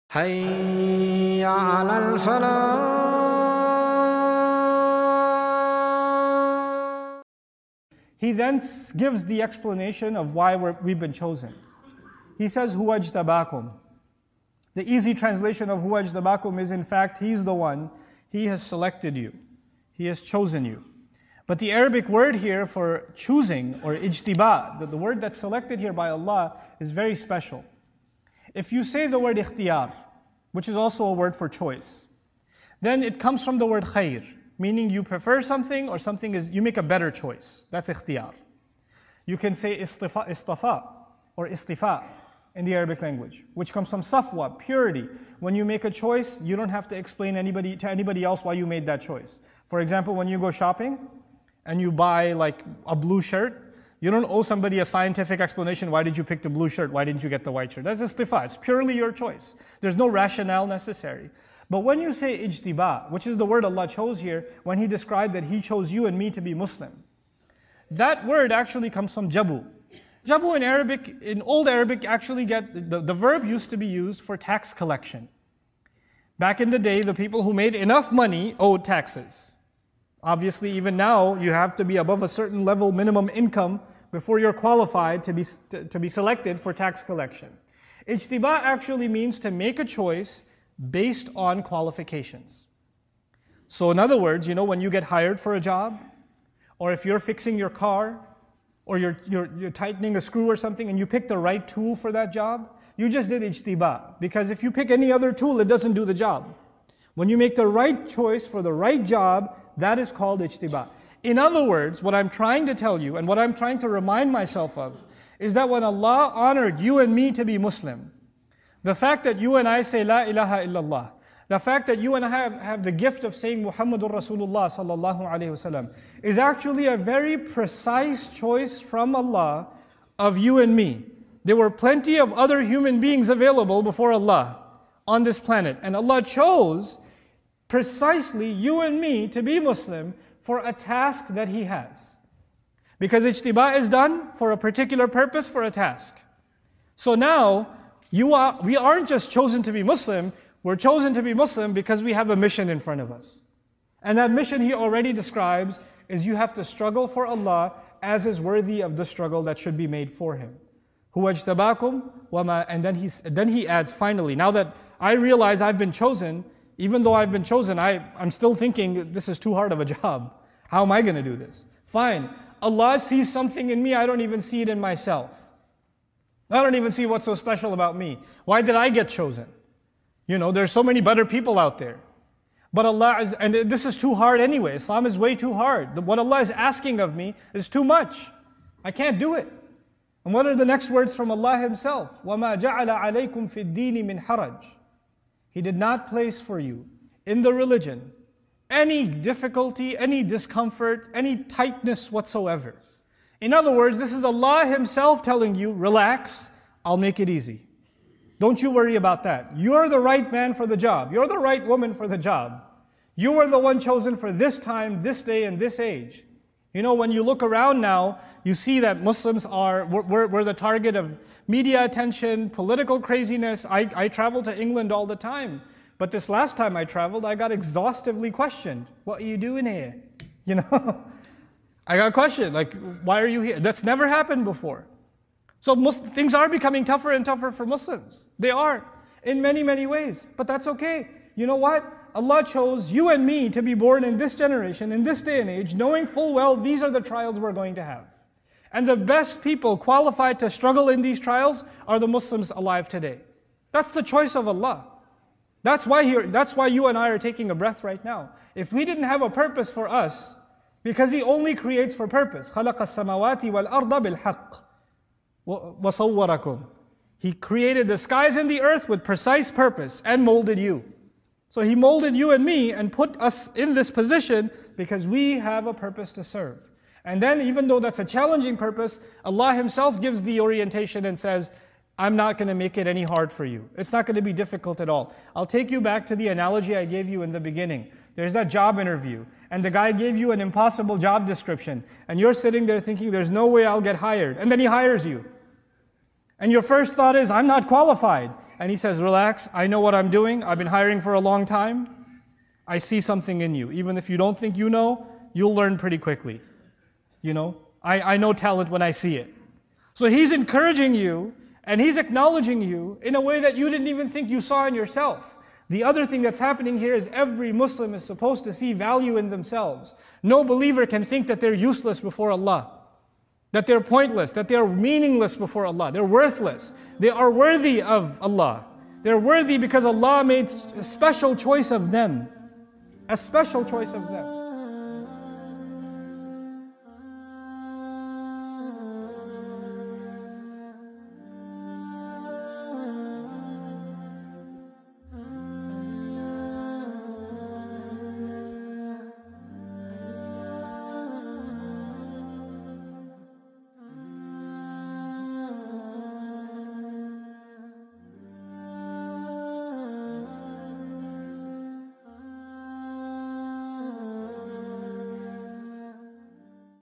حي على الفلاح. He then gives the explanation of why we've been chosen. He says, Huwa ijtabakum. The easy translation of Huwa ijtabakum is, in fact, He's the one. He has selected you. He has chosen you. But the Arabic word here for choosing, or ijtiba, the word that's selected here by Allah, is very special. If you say the word ikhtiyar, which is also a word for choice, then it comes from the word khair, meaning you prefer something or something is, you make a better choice. That's ikhtiyar. You can say istafa or istifa in the Arabic language, which comes from safwa, purity. When you make a choice, you don't have to explain to anybody else why you made that choice. For example, when you go shopping and you buy like a blue shirt, you don't owe somebody a scientific explanation, why did you pick the blue shirt, why didn't you get the white shirt? That's istifa, it's purely your choice. There's no rationale necessary. But when you say ijtiba, which is the word Allah chose here, when He described that He chose you and me to be Muslim, that word actually comes from jabu. Jabu in Arabic, in Old Arabic, actually the verb used to be used for tax collection. Back in the day, the people who made enough money owed taxes. Obviously, even now, you have to be above a certain level minimum income before you're qualified to be selected for tax collection. Ijtiba actually means to make a choice based on qualifications. So in other words, when you get hired for a job, or if you're fixing your car, or you're tightening a screw or something and you pick the right tool for that job, you just did ijtiba. Because if you pick any other tool, it doesn't do the job. When you make the right choice for the right job, that is called ijtiba. In other words, what I'm trying to tell you and what I'm trying to remind myself of is that when Allah honored you and me to be Muslim, the fact that you and I say La ilaha illallah, the fact that you and I have the gift of saying Muhammadur Rasulullah sallallahu alayhi wasallam is actually a very precise choice from Allah of you and me. There were plenty of other human beings available before Allah on this planet, and Allah chose precisely you and me to be Muslim for a task that He has. Because ijtiba is done for a particular purpose, for a task. So now, we aren't just chosen to be Muslim, we're chosen to be Muslim because we have a mission in front of us. And that mission He already describes is you have to struggle for Allah as is worthy of the struggle that should be made for Him. Huwa ijtabakum wama, and then he adds finally, now that I realize I've been chosen, even though I've been chosen, I'm still thinking this is too hard of a job. How am I going to do this? Fine. Allah sees something in me, I don't even see it in myself. I don't even see what's so special about me. Why did I get chosen? There's so many better people out there. But Allah is, and this is too hard anyway. Islam is way too hard. What Allah is asking of me is too much. I can't do it. And what are the next words from Allah Himself? وَمَا جَعَلَ عَلَيْكُمْ فِي الدِّينِ مِنْ حَرَجٍ. He did not place for you in the religion any difficulty, any discomfort, any tightness whatsoever. In other words, this is Allah Himself telling you, relax, I'll make it easy. Don't you worry about that. You're the right man for the job. You're the right woman for the job. You were the one chosen for this time, this day, and this age. When you look around now, you see that Muslims we're the target of media attention, political craziness. I travel to England all the time. But this last time I traveled, I got exhaustively questioned. What are you doing here? I got questioned, like, why are you here? That's never happened before. So things are becoming tougher and tougher for Muslims. They are, in many, many ways. But that's okay. You know what? Allah chose you and me to be born in this generation, in this day and age, knowing full well these are the trials we're going to have. And the best people qualified to struggle in these trials are the Muslims alive today. That's the choice of Allah. That's why you and I are taking a breath right now. If we didn't have a purpose for us, because He only creates for purpose. خَلَقَ السَّمَاوَاتِ وَالْأَرْضَ بِالْحَقِّ وَصَوَّرَكُمْ. He created the skies and the earth with precise purpose and molded you. So He molded you and me and put us in this position because we have a purpose to serve. And then even though that's a challenging purpose, Allah Himself gives the orientation and says, I'm not going to make it any hard for you. It's not going to be difficult at all. I'll take you back to the analogy I gave you in the beginning. There's that job interview, and the guy gave you an impossible job description, and you're sitting there thinking, there's no way I'll get hired. And then he hires you. And your first thought is, I'm not qualified. And he says, relax, I know what I'm doing. I've been hiring for a long time. I see something in you. Even if you don't think you know, you'll learn pretty quickly. You know, I know talent when I see it. So he's encouraging you and he's acknowledging you in a way that you didn't even think you saw in yourself. The other thing that's happening here is every Muslim is supposed to see value in themselves. No believer can think that they're useless before Allah, that they're pointless, that they're meaningless before Allah. They're worthless. They are worthy of Allah. They're worthy because Allah made a special choice of them. A special choice of them.